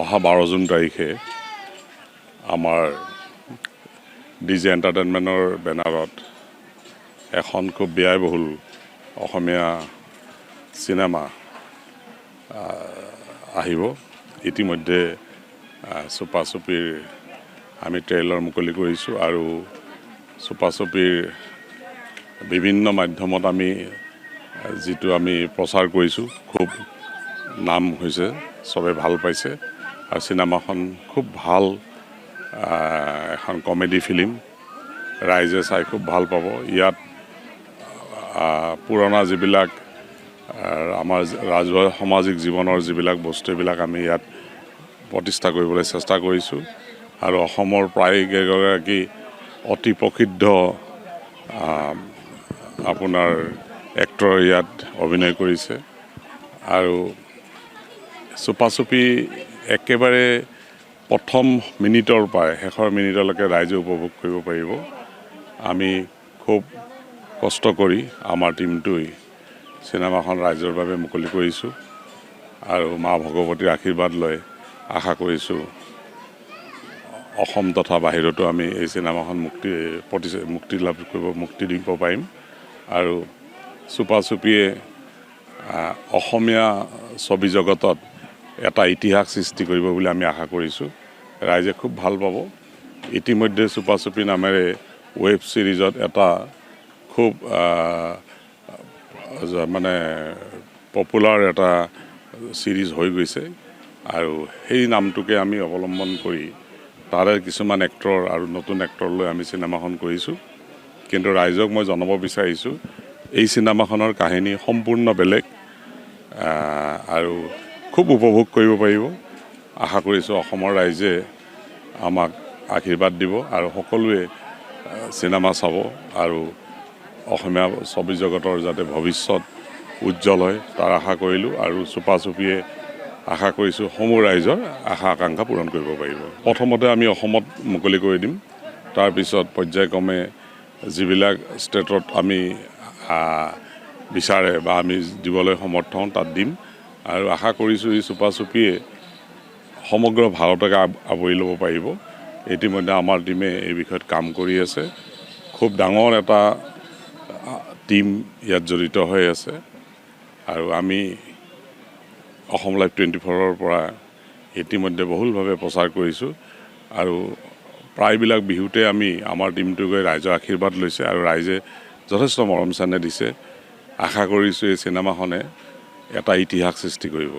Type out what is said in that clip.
অহা 12 জুন তাৰিখে আমাৰ ডিজে এণ্টাৰটেইনমেণ্টৰ বেনাৰত এখন খুব ব্যয়বহুল অসমীয়া চিনেমা আহিব। ইতিমধ্যে চুপা চুপিৰ আমি ট্ৰেইলাৰ মুকলি কৰিছোঁ আৰু চুপা চুপিৰ বিভিন্ন মাধ্যমত আমি যিটো আমি প্ৰচাৰ কৰিছোঁ খুব নাম হৈছে, চবে ভাল পাইছে আৰু চিনেমাখন খুব ভাল এখন কমেডি ফিল্ম, ৰাইজে চাই খুব ভাল পাব। ইয়াত পুৰণা যিবিলাক আমাৰ ৰাজহুৱা সামাজিক জীৱনৰ যিবিলাক বস্তু এইবিলাক আমি ইয়াত প্ৰতিষ্ঠা কৰিবলৈ চেষ্টা কৰিছোঁ আৰু অসমৰ প্ৰায় কেইগৰাকী অতি প্ৰসিদ্ধ আপোনাৰ এক্টৰ ইয়াত অভিনয় কৰিছে আৰু চুপা চুপি একেবাৰে প্ৰথম মিনিটৰ পৰা শেষৰ মিনিটলৈকে ৰাইজে উপভোগ কৰিব পাৰিব। আমি খুব কষ্ট কৰি আমাৰ টীমটোৱে চিনেমাখন ৰাইজৰ বাবে মুকলি কৰিছোঁ আৰু মা ভগৱতীৰ আশীৰ্বাদ লৈ আশা কৰিছোঁ অসম তথা বাহিৰতো আমি এই চিনেমাখন মুক্তি দিব পাৰিম আৰু চুপা চুপিয়ে অসমীয়া ছবি জগতত এটা ইতিহাস সৃষ্টি কৰিব বুলি আমি আশা কৰিছোঁ। ৰাইজে খুব ভাল পাব। ইতিমধ্যে চুপা চুপি নামেৰে ৱেব ছিৰিজত এটা খুব মানে পপুলাৰ এটা ছিৰিজ হৈ গৈছে আৰু সেই নামটোকে আমি অৱলম্বন কৰি তাৰে কিছুমান এক্টৰ আৰু নতুন এক্টৰ লৈ আমি চিনেমাখন কৰিছোঁ। কিন্তু ৰাইজক মই জনাব বিচাৰিছোঁ এই চিনেমাখনৰ কাহিনী সম্পূৰ্ণ বেলেগ আৰু খুব উপভোগ কৰিব পাৰিব। আশা কৰিছোঁ অসমৰ ৰাইজে আমাক আশীৰ্বাদ দিব আৰু সকলোৱে চিনেমা চাব আৰু অসমীয়া ছবি জগতৰ যাতে ভৱিষ্যত উজ্জ্বল হয় তাৰ আশা কৰিলোঁ আৰু চুপা চুপিয়ে আশা কৰিছোঁ সমূহ ৰাইজৰ আশা আকাংক্ষা পূৰণ কৰিব পাৰিব। প্ৰথমতে আমি অসমত মুকলি কৰি দিম, তাৰপিছত পৰ্যায়ক্ৰমে যিবিলাক ষ্টেটত আমি বিচাৰে বা আমি দিবলৈ সমৰ্থ হওঁ তাত দিম আৰু আশা কৰিছোঁ এই চুপা চুপিয়ে সমগ্ৰ ভাৰতকে আৱৰি ল'ব পাৰিব। ইতিমধ্যে আমাৰ টীমে এই বিষয়ত কাম কৰি আছে। খুব ডাঙৰ এটা টীম ইয়াত জড়িত হৈ আছে আৰু আমি অসম লাইভ 24ৰ পৰা ইতিমধ্যে বহুলভাৱে প্ৰচাৰ কৰিছোঁ আৰু প্ৰায়বিলাক বিহুতে আমি আমাৰ টীমটো গৈ ৰাইজৰ আশীৰ্বাদ লৈছে আৰু ৰাইজে যথেষ্ট মৰম চেনেহ দিছে। আশা কৰিছোঁ এই চিনেমাখনে এটা ইতিহাস সৃষ্টি কৰিব।